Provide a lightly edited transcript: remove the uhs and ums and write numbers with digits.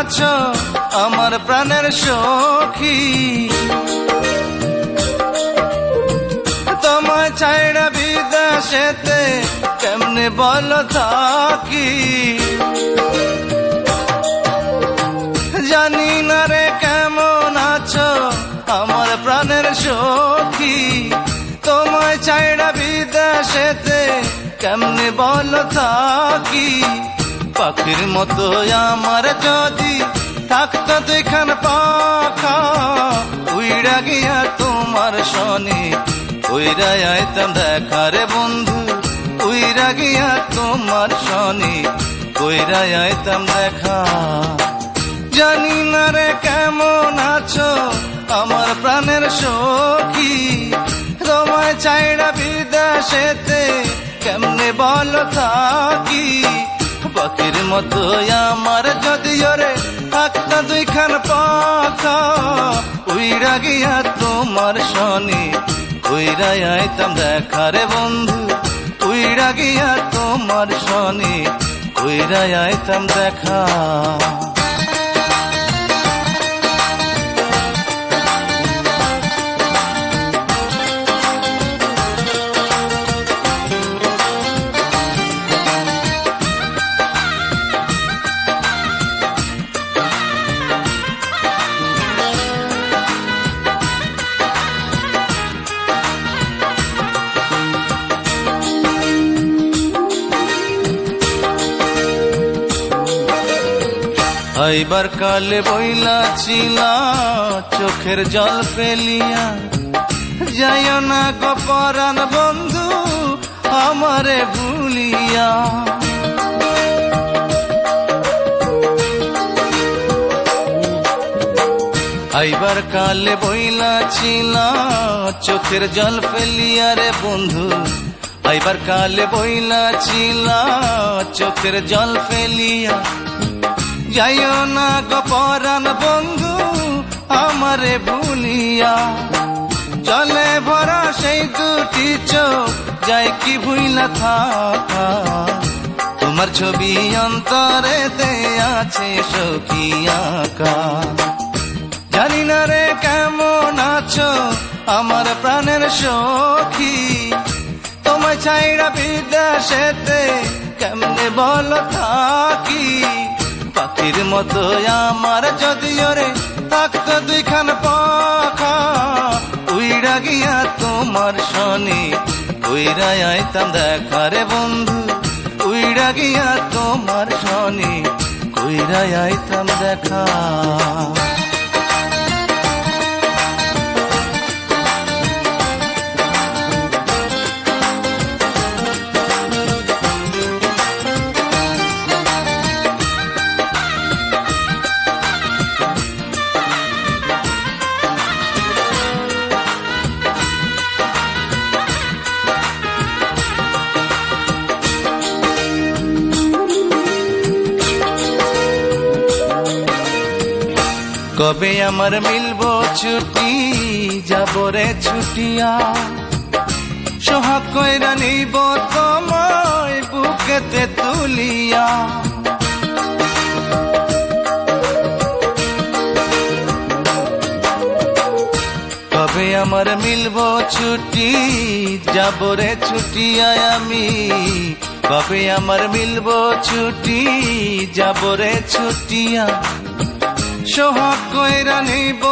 আছো আমার প্রাণের সখী, তোমায় ছাইড়া বিদেশেতে কেমনে বলো থাকি। জানি না রে কেমন আছো আমার প্রাণের সখী, তোমায় ছাইড়া বিদেশেতে কেমনে বলো থাকি। পাখির মতো আমার যদি থাকতো দুইখান পাখা, উইড়া গিয়া তোমার শনি উইরা আইতাম দেখা রে বন্ধু, উইরা গিয়া তোমার শনি উইরা আইতাম দেখা। জানি না রে কেমন আছো আমার প্রাণের সখী, তোমায় ছাইড়া বিদেশেতে কেমনে বলো থাকি। পাখির মতো আমার যদি ওরে থাকতো দুইখান পাখা, উইরা গিয়া তোমার শনি উইরা আইতাম দেখা রে বন্ধু, উইরা গিয়া তোমার শনি উইরা আইতাম দেখা। আইবার কালে বইলা ছিলা চোখের জল ফেলিয়া, যাইও না গো পরাণ বন্ধু আমারে ভুলিয়া। আইবার কালে বইলা ছিলা চোখের জল ফেলিয়া রে বন্ধু, আইবার কালে বইলা ছিলা চোখের জল ফেলিয়া। যাইও না গো পরাণ বন্ধু আমারে ভুলিয়া। জলে ভরা সেই দুটি চোখ যাই কি ভুইলা থাকা, তোমার ছবি অন্তরেতে আছে সখী আঁকা। জানি না রে কেমন আছো আমার প্রাণের সখী, তোমায় ছাইড়া বিদেশেতে কেমনে বলো থাকি। পাখির মতো আমার যদি ওরে থাকতো দুইখান পাখা, উইড়া গিয়া তোমার শনি উইরা আইতাম দেখা রে বন্ধু, উইড়া গিয়া তোমার শনি উইরা আইতাম দেখা। কবে আমার মিলবো ছুটি যাব রে ছুটিয়া, সোহাগ কইরা নিব তোমায় বুকেতে তুলিয়া। কবে আমার মিলবো ছুটি যাব রে ছুটিয়া আমি, কবে আমার মিলবো ছুটি যাব রে ছুটিয়া। সোহাগ কইরা নিব